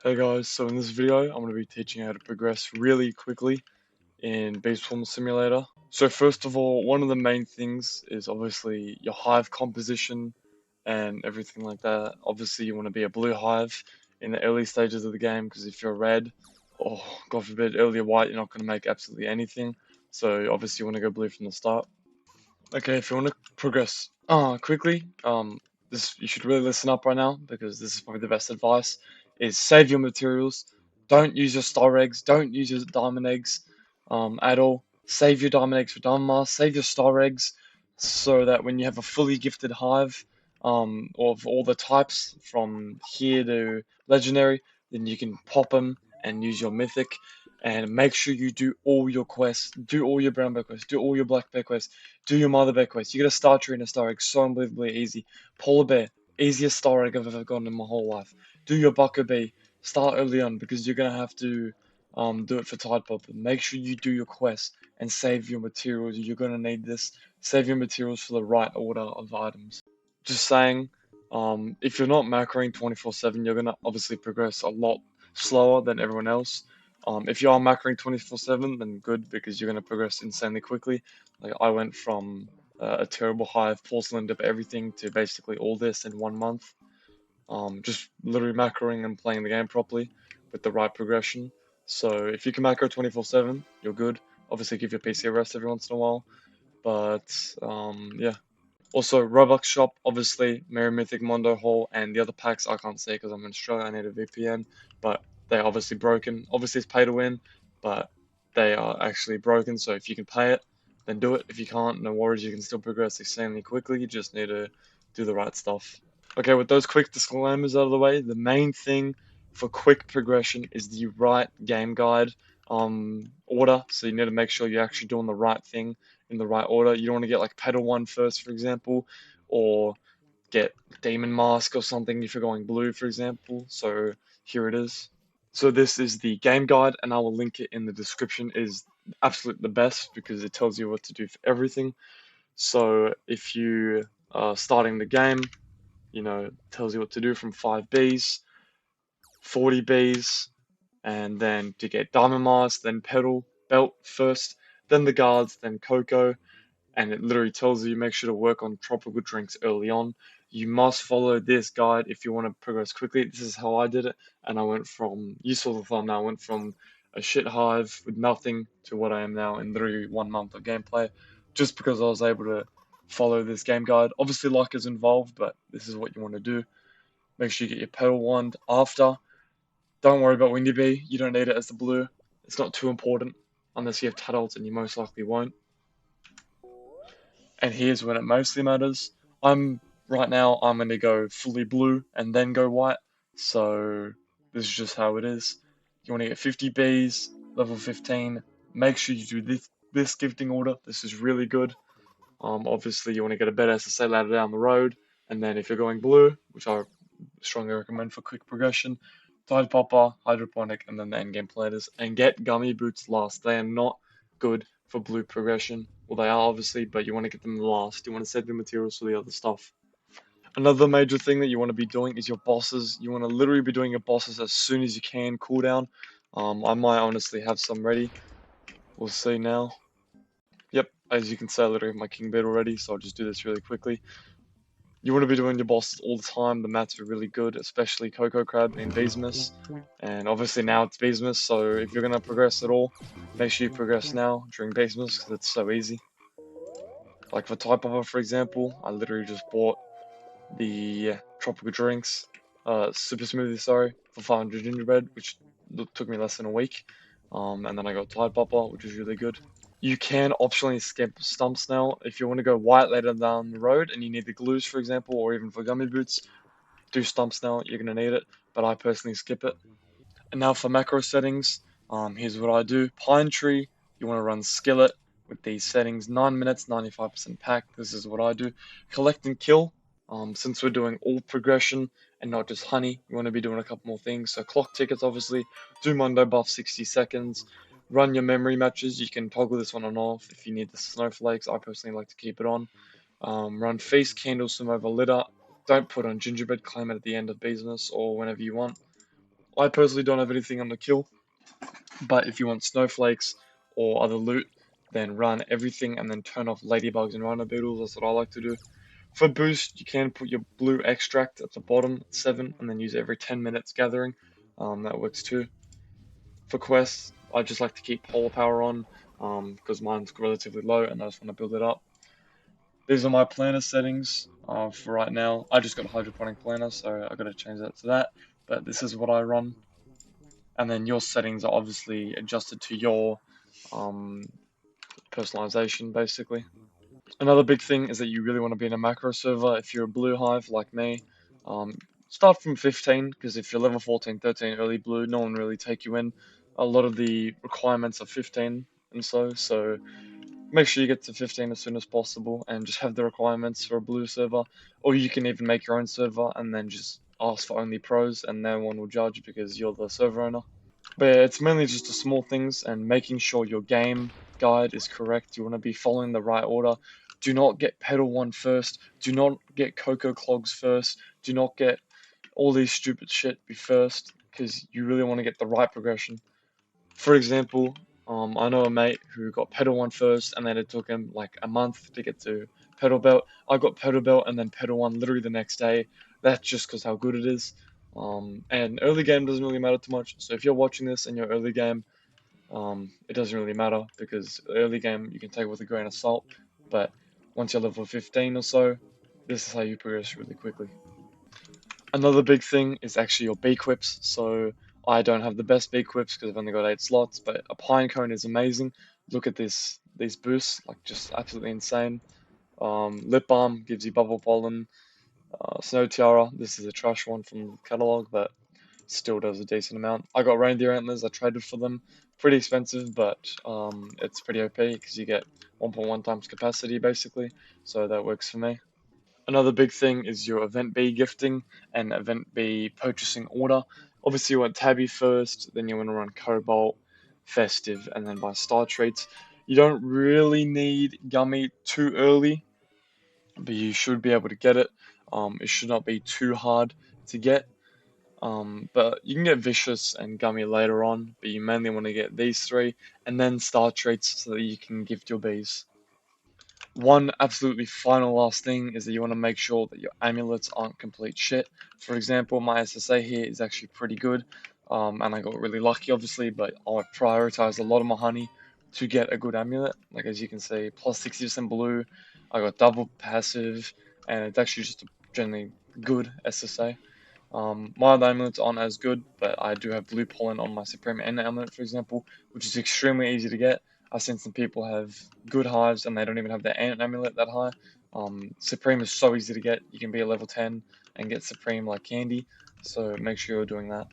Hey guys, so in this video I'm going to be teaching you how to progress really quickly in Baseball Simulator. So first of all, one of the main things is obviously your hive composition and everything like that. Obviously you want to be a blue hive in the early stages of the game, because if you're red, or God forbid earlier white, you're not going to make absolutely anything. So obviously you want to go blue from the start. Okay, if you want to progress quickly, this you should really listen up right now, because this is probably the best advice, is save your materials. Don't use your star eggs, don't use your diamond eggs at all. Save your diamond eggs for diamond masks, save your star eggs, so that when you have a fully gifted hive of all the types from here to legendary, then you can pop them and use your mythic. And make sure you do all your quests, do all your brown bear quests, do all your black bear quests, do your mother bear quest. You get a star tree and a star egg, so unbelievably easy. Polar bear, easiest star egg I've ever gotten in my whole life. Do your bucker bee, start early on, because you're gonna have to do it for Tide Popper. Make sure you do your quests and save your materials. You're gonna need this. Save your materials for the right order of items. Just saying, if you're not macroing 24/7, you're gonna obviously progress a lot slower than everyone else. If you are macroing 24/7, then good, because you're gonna progress insanely quickly. Like I went from a terrible hive, porcelain of everything, to basically all this in 1 month. Just literally macroing and playing the game properly with the right progression. So if you can macro 24/7, you're good. Obviously, give your PC a rest every once in a while. But yeah. Also, Roblox shop, obviously, Merry Mythic, Mondo Hall, and the other packs I can't say because I'm in Australia. I need a VPN, but they're obviously broken. Obviously, it's pay to win, but they are actually broken. So if you can pay it, then do it. If you can't, no worries. You can still progress extremely quickly. You just need to do the right stuff. Okay, with those quick disclaimers out of the way, the main thing for quick progression is the right game guide order. So you need to make sure you're actually doing the right thing in the right order. You don't want to get like Petal 1 first, for example, or get Demon Mask or something if you're going blue, for example. So here it is. So this is the game guide, and I will link it in the description. It is absolutely the best because it tells you what to do for everything. So if you are starting the game, tells you what to do from 5 Bs, 40 Bs, and then to get Diamond Mars, then Petal, Belt first, then the guards, then Coco, and it literally tells you make sure to work on tropical drinks early on. You must follow this guide if you want to progress quickly. This is how I did it, and I went from, you saw the thumbnail, I went from a shit hive with nothing to what I am now in literally 1 month of gameplay, just because I was able to follow this game guide. Obviously luck is involved, but this is what you want to do. Make sure you get your petal wand after. Don't worry about Windy Bee, you don't need it as the blue. It's not too important, unless you have Tadults, and you most likely won't. And here's when it mostly matters. Right now I'm gonna go fully blue and then go white. So this is just how it is. You want to get 50 Bs, level 15. Make sure you do this gifting order. This is really good. Obviously you want to get a better SSA ladder down the road, and then if you're going blue, which I strongly recommend for quick progression, Tide Popper, Hydroponic, and then the endgame platters, and get gummy boots last. They are not good for blue progression. Well, they are obviously, but you want to get them last. You want to save your materials for the other stuff. Another major thing that you want to be doing is your bosses. You want to literally be doing your bosses as soon as you can, cooldown. I might honestly have some ready. We'll see now. Yep, as you can see, I literally have my king bed already, so I'll just do this really quickly. You want to be doing your bosses all the time. The mats are really good, especially Coco Crab and Beesmas. And obviously now it's Beesmas, so if you're going to progress at all, make sure you progress now during Beesmas, because it's so easy. Like for Type Hopper, for example, I literally just bought the tropical drinks, super smoothie, sorry, for 500 gingerbread, which took me less than a week. And then I got Tide Popper, which is really good. You can optionally skip stumps now if you want to go white later down the road and you need the glues, for example, or even for gummy boots. Do stumps now, you're gonna need it, but I personally skip it. And now for macro settings, here's what I do. Pine tree, you want to run skillet with these settings, 9 minutes, 95% pack. This is what I do. Collect and kill, since we're doing all progression and not just honey, you want to be doing a couple more things. So clock tickets, obviously, do Mondo buff 60 seconds. Run your memory matches, you can toggle this on and off if you need the snowflakes. I personally like to keep it on. Run feast, candles, swim over litter. Don't put on gingerbread, claim it at the end of business or whenever you want. I personally don't have anything on the kill, but if you want snowflakes or other loot, then run everything and then turn off ladybugs and rhino beetles. That's what I like to do. For boost, you can put your blue extract at the bottom, 7, and then use it every 10 minutes gathering. That works too. For quests, I just like to keep polar power on because mine's relatively low and I just want to build it up. These are my planner settings for right now. I just got a hydroponic planner, so I got to change that to that. But this is what I run. And then your settings are obviously adjusted to your um, personalization, basically. Another big thing is that you really want to be in a macro server if you're a blue hive like me. Um, Start from 15 because if you're level 14, 13 early blue, no one really take you in. A lot of the requirements are 15 and so make sure you get to 15 as soon as possible and just have the requirements for a blue server. Or you can even make your own server and then just ask for only pros and no one will judge because you're the server owner. But yeah, it's mainly just the small things and making sure your game guide is correct. You want to be following the right order. Do not get Pedal 1 first. Do not get Cocoa Clogs first. Do not get all these stupid shit be first because you really want to get the right progression. For example, I know a mate who got Pedal 1 first and then it took him like a month to get to Pedal Belt. I got Pedal Belt and then Pedal 1 literally the next day. That's just because how good it is. And early game doesn't really matter too much. So if you're watching this in your early game, it doesn't really matter because early game you can take it with a grain of salt. But once you're level 15 or so, this is how you progress really quickly. Another big thing is actually your bee quips. So I don't have the best bee quips because I've only got 8 slots, but a pine cone is amazing. Look at these boosts, like just absolutely insane. Lip balm gives you bubble pollen. Snow tiara, this is a trash one from the catalog, but still does a decent amount. I got reindeer antlers. I traded for them. Pretty expensive, but it's pretty OP because you get 1.1 times capacity basically. So that works for me. Another big thing is your event B gifting and event B purchasing order. Obviously, you want Tabby first, then you want to run Cobalt, Festive, and then buy Star Traits. You don't really need Gummy too early, but you should be able to get it. It should not be too hard to get. But you can get Vicious and Gummy later on, but you mainly want to get these three, and then Star Traits so that you can gift your bees. One absolutely final last thing is that you want to make sure that your amulets aren't complete shit. For example, my SSA here is actually pretty good, and I got really lucky obviously, but I prioritized a lot of my honey to get a good amulet. Like as you can see, plus 60% blue, I got double passive, and it's actually just a generally good SSA. My other amulets aren't as good, but I do have blue pollen on my Supreme End amulet, for example, which is extremely easy to get. I've seen some people have good hives and they don't even have their ant amulet that high. Supreme is so easy to get. You can be a level 10 and get Supreme like candy, so make sure you're doing that.